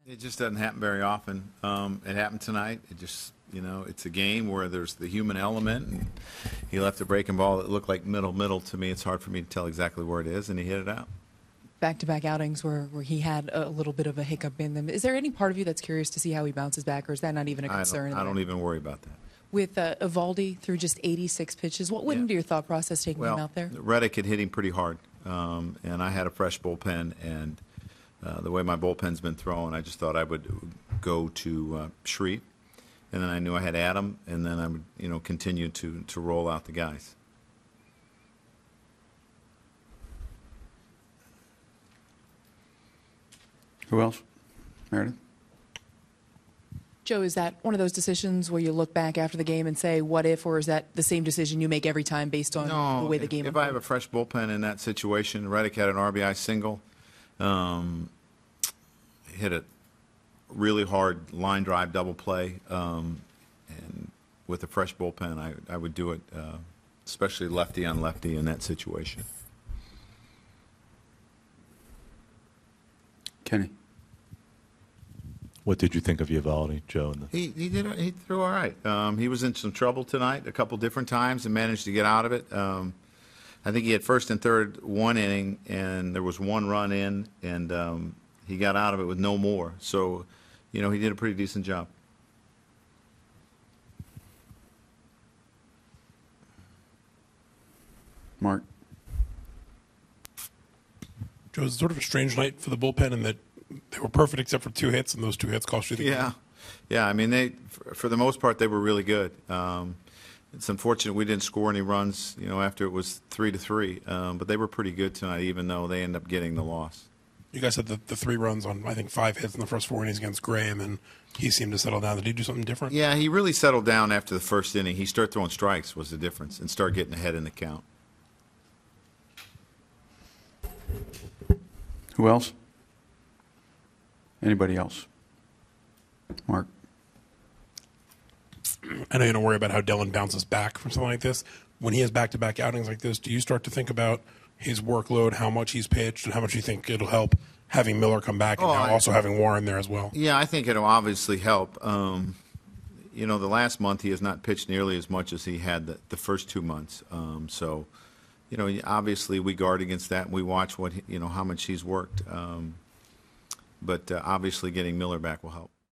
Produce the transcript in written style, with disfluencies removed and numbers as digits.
It just doesn't happen very often. It happened tonight. It just, it's a game where there's the human element, and he left a breaking ball that looked like middle to me. It's hard for me to tell exactly where it is, and he hit it out. Back-to-back outings where he had a little bit of a hiccup in them. Is there any part of you that's curious to see how he bounces back, or is that not even a concern? I don't even worry about that. With Evaldi through just 86 pitches, what went into your thought process taking him out there? Reddick had hit him pretty hard, and I had a fresh bullpen, and the way my bullpen's been thrown, I just thought I would go to Shreve, and then I knew I had Adam, and then I would, continue to roll out the guys. Who else? Meredith? Joe, is that one of those decisions where you look back after the game and say, what if, or is that the same decision you make every time based on the way the game if I have a fresh bullpen in that situation, Reddick had an RBI single, hit a really hard line drive double play, and with a fresh bullpen, I would do it, especially lefty on lefty in that situation. Kenny? What did you think of Evaldi, Joe? He threw all right. He was in some trouble tonight a couple different times and managed to get out of it. I think he had first and third one inning, and there was one run in, and he got out of it with no more. So, he did a pretty decent job. Mark? Joe, it was sort of a strange night for the bullpen in that they were perfect except for 2 hits, and those 2 hits cost you the game. Yeah. I mean, for the most part, they were really good. It's unfortunate we didn't score any runs, after it was 3-3. But they were pretty good tonight, even though they ended up getting the loss. You guys had the 3 runs on, I think, 5 hits in the first 4 innings against Graham, and he seemed to settle down. Did he do something different? Yeah, he really settled down after the first inning. He started throwing strikes was the difference, and started getting ahead in the count. Who else? Anybody else? Mark? I know you don't worry about how Dellin bounces back from something like this. When he has back-to-back outings like this, do you start to think about his workload, how much he's pitched, and how much you think it'll help having Miller come back and now also having Warren there as well? Yeah, I think it'll obviously help. The last month he has not pitched nearly as much as he had the first 2 months. Obviously we guard against that, and we watch how much he's worked. But obviously getting Miller back will help.